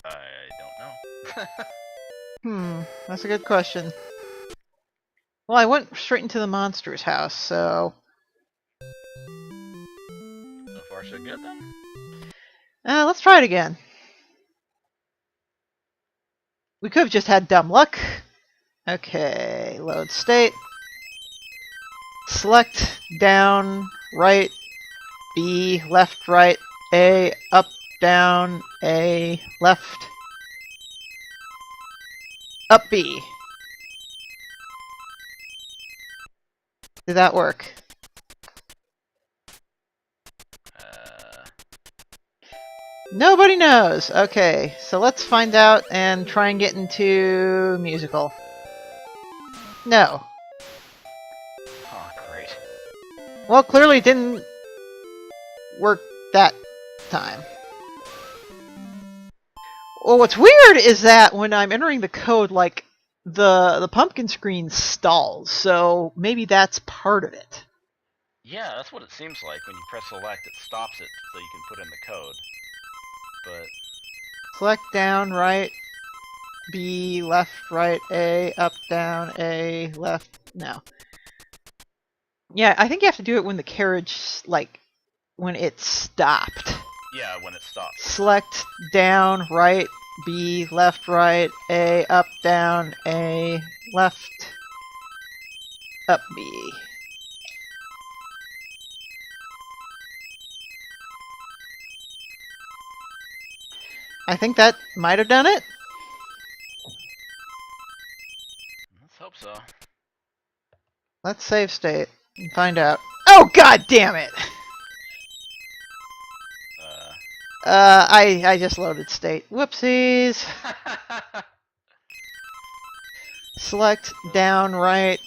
S2: I don't know.
S1: That's a good question. Well, I went straight into the monster's house, so...
S2: So far so good then?
S1: Let's try it again. We could have just had dumb luck. Okay, load state. Select, down, right, B, left, right, A, up, down, A, left, up, B. Did that work? Nobody knows. Okay, so let's find out and try and get into musical. No.
S2: Oh, great.
S1: Well, clearly it didn't work that time. Well, what's weird is that when I'm entering the code, like, the pumpkin screen stalls, so maybe that's part of it.
S2: Yeah, that's what it seems like. When you press select, it stops it so you can put in the code. But...
S1: Select, down, right, B, left, right, A, up, down, A, left, no. Yeah, I think you have to do it when the carriage, like, when it stopped.
S2: Yeah, when it stops.
S1: Select, down, right, B, left, right, A, up, down, A, left, up, B. I think that might have done it.
S2: Let's hope so.
S1: Let's save state and find out. Oh, god damn it! I just loaded state. Whoopsies! Select, down, right,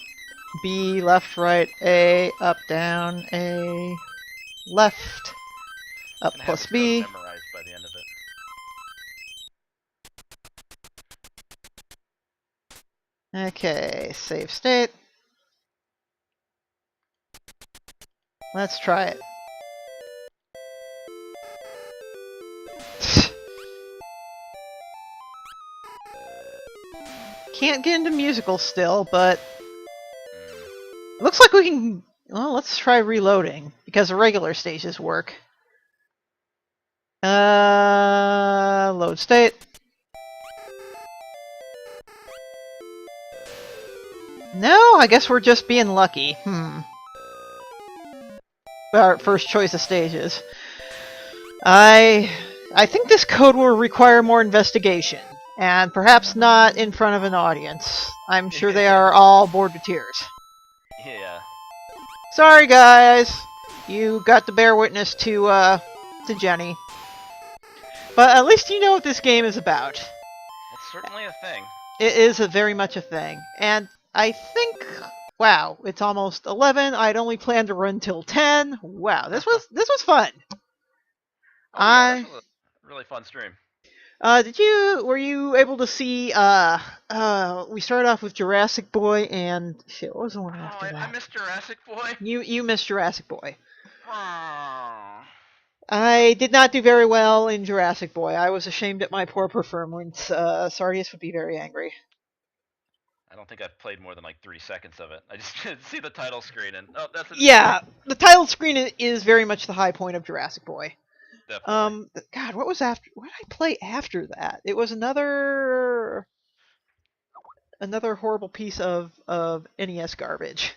S1: B, left, right, A, up, down, A, left, up plus B.
S2: Memorized by the end of it.
S1: Okay, save state. Let's try it. Can't get into musical still, but looks like we can. Well, let's try reloading because the regular stages work. Load state. No, I guess we're just being lucky. Our first choice of stages. I think this code will require more investigation, and perhaps not in front of an audience. I'm sure they are all bored to tears.
S2: Yeah.
S1: Sorry, guys. You got to bear witness to Jenny. But at least you know what this game is about.
S2: It's certainly a thing.
S1: It is very much a thing. And I think, wow, it's almost 11. I'd only planned to run till 10. Wow, this was fun.
S2: Oh, yeah, this was a really fun stream.
S1: Were you able to see, we started off with Jurassic Boy and, shit, what was the one after that?
S2: I missed Jurassic Boy.
S1: You missed Jurassic Boy.
S2: Oh.
S1: I did not do very well in Jurassic Boy. I was ashamed at my poor performance. Sardius would be very angry.
S2: I don't think I've played more than like 3 seconds of it. I just didn't see the title screen and that's it.
S1: Yeah, the title screen is very much the high point of Jurassic Boy.
S2: Definitely.
S1: God, what was after? What did I play after that? It was another horrible piece of NES garbage.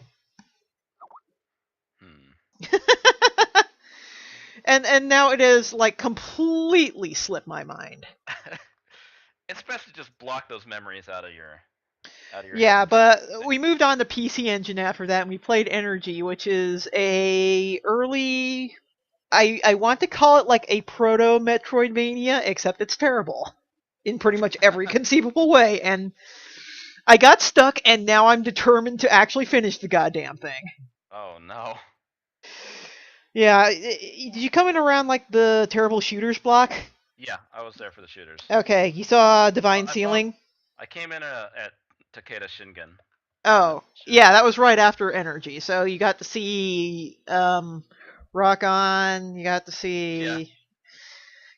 S1: And now it has like completely slipped my mind.
S2: It's best to just block those memories out of your
S1: yeah,
S2: head.
S1: But we moved on to PC Engine after that, and we played Energy, which is a early. I want to call it like a proto Metroidvania, except it's terrible in pretty much every conceivable way. And I got stuck, and now I'm determined to actually finish the goddamn thing.
S2: Oh no.
S1: Yeah, did you come in around like the terrible shooters block?
S2: Yeah, I was there for the shooters.
S1: Okay, you saw Divine Ceiling?
S2: I came in at Takara Shingen.
S1: Oh, yeah, that was right after Energy. So you got to see Rock On, you got to see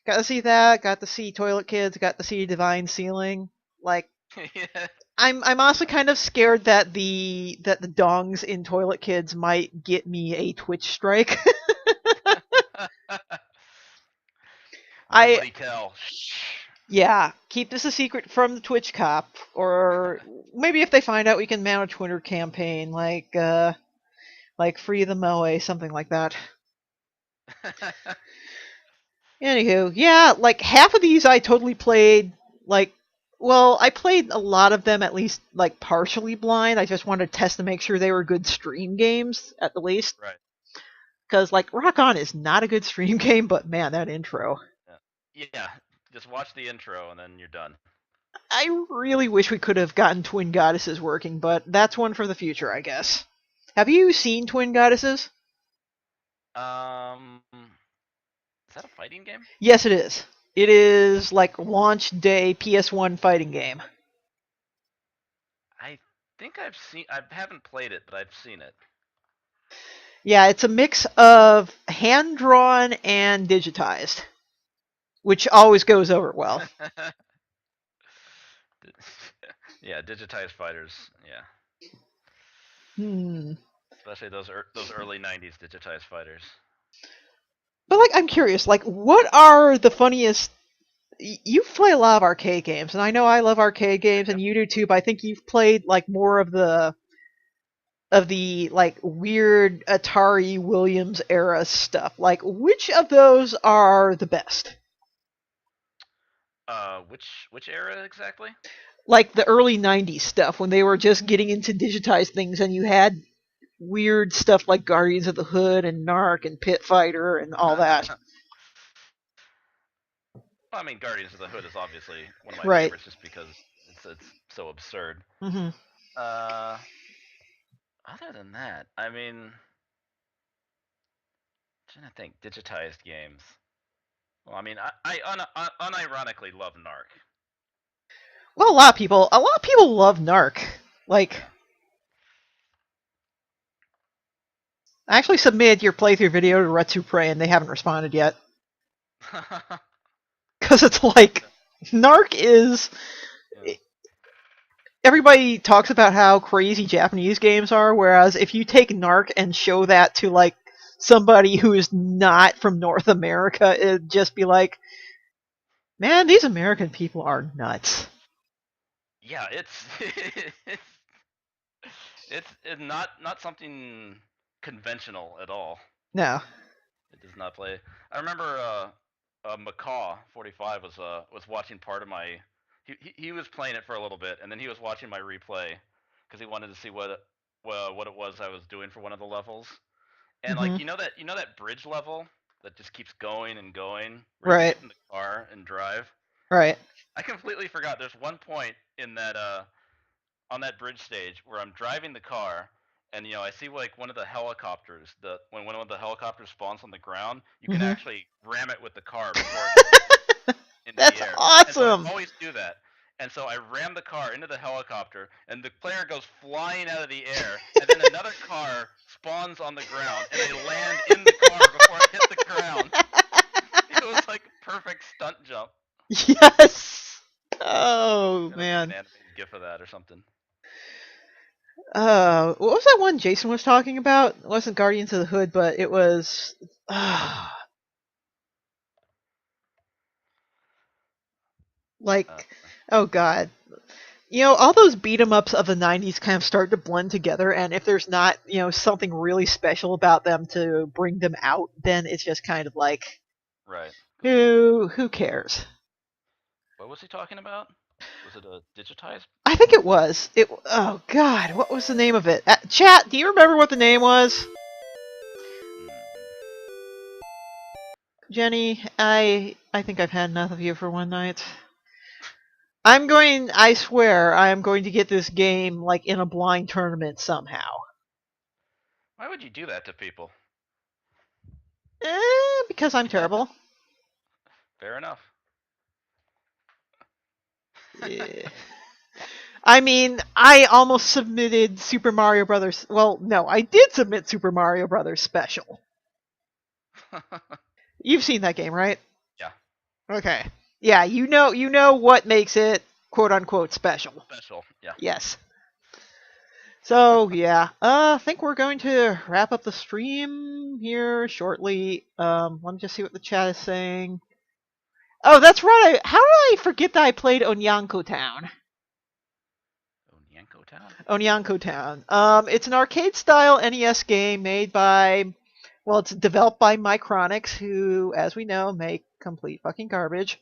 S1: that, got to see Toilet Kids, got to see Divine Ceiling. Like
S2: yeah.
S1: I'm honestly kind of scared that the dongs in Toilet Kids might get me a Twitch strike.
S2: Nobody tell.
S1: Yeah, keep this a secret from the Twitch cop, or maybe if they find out, we can mount a Twitter campaign like Free the Moe, something like that. Anywho, yeah, like half of these I totally played I played a lot of them at least like partially blind. I just wanted to test to make sure they were good stream games at the least.
S2: Right.
S1: Because like Rock On is not a good stream game, but man, that intro.
S2: Yeah, just watch the intro and then you're done.
S1: I really wish we could have gotten Twin Goddesses working, but that's one for the future, I guess. Have you seen Twin Goddesses?
S2: Is that a fighting game?
S1: Yes, it is. It is like launch day PS1 fighting game.
S2: I think I haven't played it, but I've seen it.
S1: Yeah, it's a mix of hand-drawn and digitized, which always goes over well.
S2: Yeah, digitized fighters,
S1: yeah.
S2: Especially those early 90s digitized fighters.
S1: But like, I'm curious, like, what are the funniest... You play a lot of arcade games, and I know I love arcade games, and you do too, but I think you've played, like, more of the like weird Atari Williams era stuff. Like, which of those are the best?
S2: Which era exactly?
S1: Like the early 90s stuff, when they were just getting into digitized things, and you had weird stuff like Guardians of the Hood and Narc and Pit Fighter and all that.
S2: Well, I mean, Guardians of the Hood is obviously one of my favorites just because it's so absurd.
S1: Mm-hmm.
S2: Other than that, I mean, I'm trying to think, digitized games. Well, I mean, I unironically love Narc.
S1: Well, a lot of people love Narc. Like, I actually submitted your playthrough video to Retrospective, and they haven't responded yet.
S2: Yeah.
S1: Because it's like, Narc is...
S2: Yeah.
S1: Everybody talks about how crazy Japanese games are, whereas if you take Narc and show that to, like, somebody who is not from North America, it'd just be like, man, these American people are nuts.
S2: Yeah, it's not something conventional at all.
S1: No.
S2: It does not play. I remember Macaw 45 was watching part of my. He was playing it for a little bit, and then he was watching my replay because he wanted to see what it was I was doing for one of the levels. And
S1: Mm-hmm.
S2: like you know that bridge level that just keeps going and going, where you
S1: Right.
S2: get in the car and drive.
S1: Right.
S2: I completely forgot. There's one point in that on that bridge stage where I'm driving the car, and I see like one of the helicopters. When one of the helicopters spawns on the ground, you can
S1: Mm-hmm.
S2: actually ram it with the car before it gets into the
S1: That's
S2: air. And so I
S1: awesome!
S2: always do that. And so I ram the car into the helicopter, and the player goes flying out of the air, and then another car spawns on the ground, and I land in the car before I hit the ground. It was like a perfect stunt jump.
S1: Yes! Oh,
S2: Gotta make an
S1: man.
S2: animated GIF of that or something.
S1: What was that one Jason was talking about? It wasn't Guardians of the Hood, but it was... like,
S2: Uh,
S1: oh god. All those beat 'em ups of the 90s kind of start to blend together, and if there's not, something really special about them to bring them out, then it's just kind of like,
S2: right.
S1: who cares?
S2: What was he talking about? Was it a digitized?
S1: I think it was. Oh god, what was the name of it? Chat, do you remember what the name was? Jenny, I think I've had enough of you for one night. I swear, I am going to get this game, like, in a blind tournament somehow.
S2: Why would you do that to people?
S1: Because I'm terrible.
S2: Fair enough.
S1: I mean, I almost submitted Super Mario Brothers. Well, no, I did submit Super Mario Brothers Special. You've seen that game, right?
S2: Yeah.
S1: Okay. Yeah, you know what makes it quote unquote special.
S2: Special, yeah.
S1: Yes. So yeah, I think we're going to wrap up the stream here shortly. Let me just see what the chat is saying. Oh, that's right. How did I forget that I played Onyanko Town?
S2: Onyanko Town?
S1: Onyanko Town. It's an arcade-style NES game made by, well, it's developed by Micronics, who, as we know, make complete fucking garbage.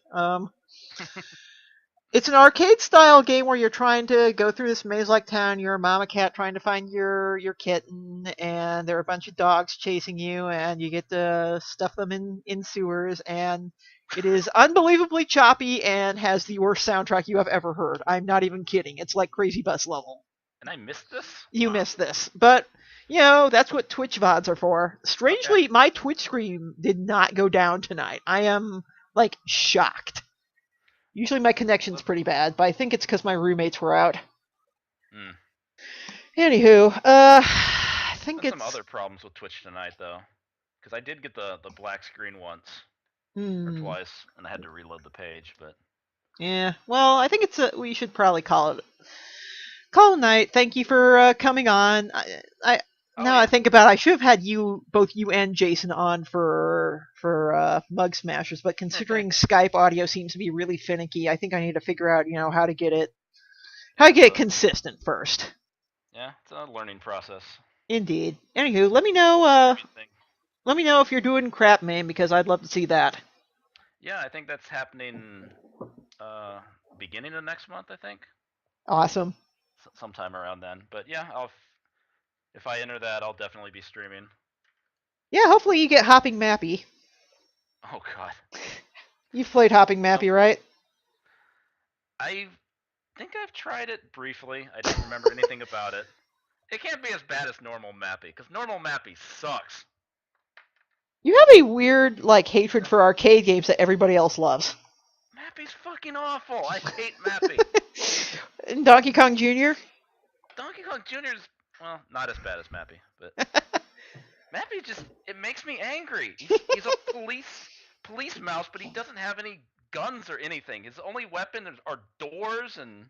S1: It's an arcade-style game where you're trying to go through this maze-like town. You're a mama cat trying to find your kitten, and there are a bunch of dogs chasing you, and you get to stuff them in sewers, and it is unbelievably choppy and has the worst soundtrack you have ever heard. I'm not even kidding. It's like Crazy Bus level.
S2: And I missed this?
S1: You
S2: Wow.
S1: missed this. But, that's what Twitch VODs are for. Strangely,
S2: Okay.
S1: my Twitch stream did not go down tonight. I am, like, shocked. Usually my connection's pretty bad, but I think it's because my roommates were out. Anywho, I think
S2: There's some other problems with Twitch tonight, though. Because I did get the black screen once. Or twice, and I had to reload the page, but...
S1: Yeah, well, I think we should probably call it a night. Thank you for coming on. I think about it, I should have had both you and Jason on for Mug Smashers, but considering Skype audio seems to be really finicky, I think I need to figure out, how to get it consistent first.
S2: Yeah, it's a learning process.
S1: Indeed. Anywho, let me know if you're doing crap, man, because I'd love to see that.
S2: Yeah, I think that's happening beginning of next month, I think.
S1: Awesome.
S2: Sometime around then. But yeah, if I enter that, I'll definitely be streaming.
S1: Yeah, hopefully you get Hopping Mappy.
S2: Oh god.
S1: You've played Hopping Mappy, right?
S2: I think I've tried it briefly. I don't remember anything about it. It can't be as bad as Normal Mappy, because Normal Mappy sucks.
S1: You have a weird, hatred for arcade games that everybody else loves.
S2: Mappy's fucking awful. I hate Mappy.
S1: Donkey Kong Jr.?
S2: Donkey Kong Jr. is, well, not as bad as Mappy, but Mappy just, it makes me angry. He's a police mouse, but he doesn't have any guns or anything. His only weapon are doors and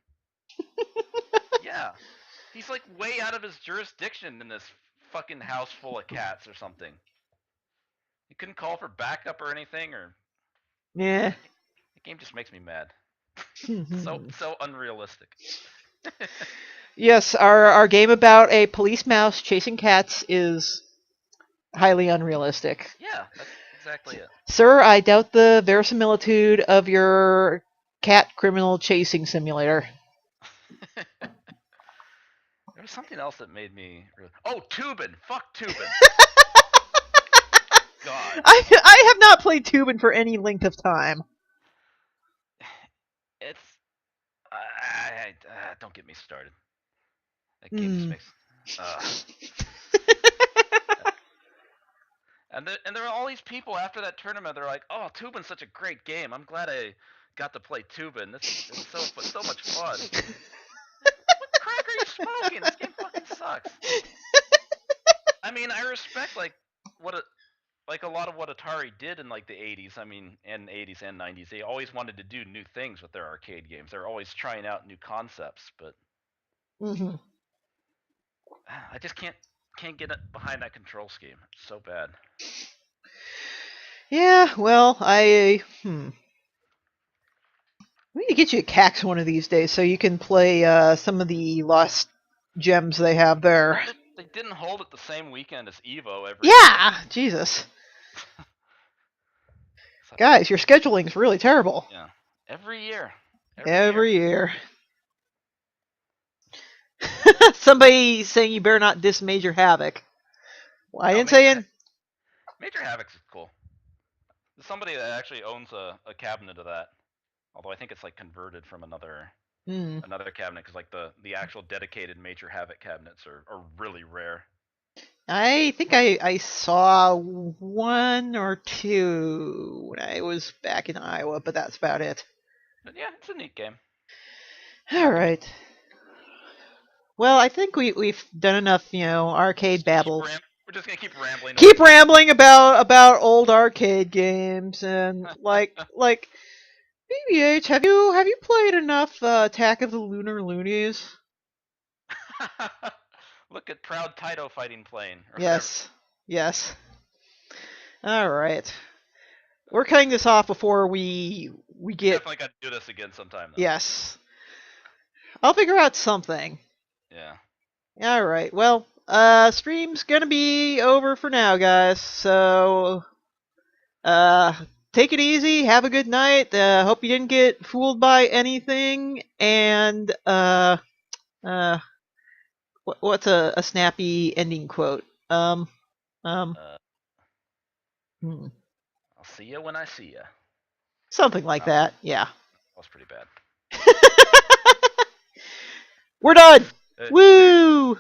S2: yeah. He's like way out of his jurisdiction in this fucking house full of cats or something. He couldn't call for backup or anything, or
S1: Yeah.
S2: the game just makes me mad. So unrealistic.
S1: Yes, our game about a police mouse chasing cats is highly unrealistic.
S2: Yeah, that's exactly it.
S1: Sir, I doubt the verisimilitude of your cat criminal chasing simulator.
S2: There was something else that made me really... Oh, Tubin! Fuck Tubin! God.
S1: I have not played Tubin for any length of time.
S2: It's... don't get me started. That game just makes... And there are all these people after that tournament. They're like, "Oh, Tubin's such a great game. I'm glad I got to play Tubin. This is so much fun." What crack are you smoking? This game fucking sucks. I mean, I respect like a lot of what Atari did in like the 80s. I mean, and 80s and 90s. They always wanted to do new things with their arcade games. They're always trying out new concepts, but I just can't get behind that control scheme. It's so bad.
S1: Yeah, well, we need to get you a CAX one of these days so you can play some of the lost gems they have there.
S2: They didn't hold it the same weekend as Evo every
S1: year. Jesus. Guys, your scheduling's really terrible.
S2: Yeah. Every year.
S1: Every year. Somebody saying you better not diss Major Havoc. Well, I didn't say
S2: Major Havoc's cool. There's somebody that actually owns a cabinet of that. Although I think it's like converted from another cabinet, because like the actual dedicated Major Havoc cabinets are really rare.
S1: I think I saw one or two when I was back in Iowa, but that's about it.
S2: But yeah, it's a neat game.
S1: All right. Well, I think we've done enough, arcade babble.
S2: We're just gonna keep rambling.
S1: Keep rambling about old arcade games and like BBH. Have you played enough Attack of the Lunar Loonies?
S2: Look at Proud Taito fighting plane.
S1: Yes. Yes. All right. We're cutting this off before we get.
S2: Definitely got to do this again sometime.
S1: Though. Yes. I'll figure out something.
S2: Yeah.
S1: All right. Well, stream's gonna be over for now, guys. So, take it easy. Have a good night. Hope you didn't get fooled by anything. And what's a snappy ending quote?
S2: I'll see you when I see you.
S1: Something like that. Yeah.
S2: That was pretty bad.
S1: We're done. Woo!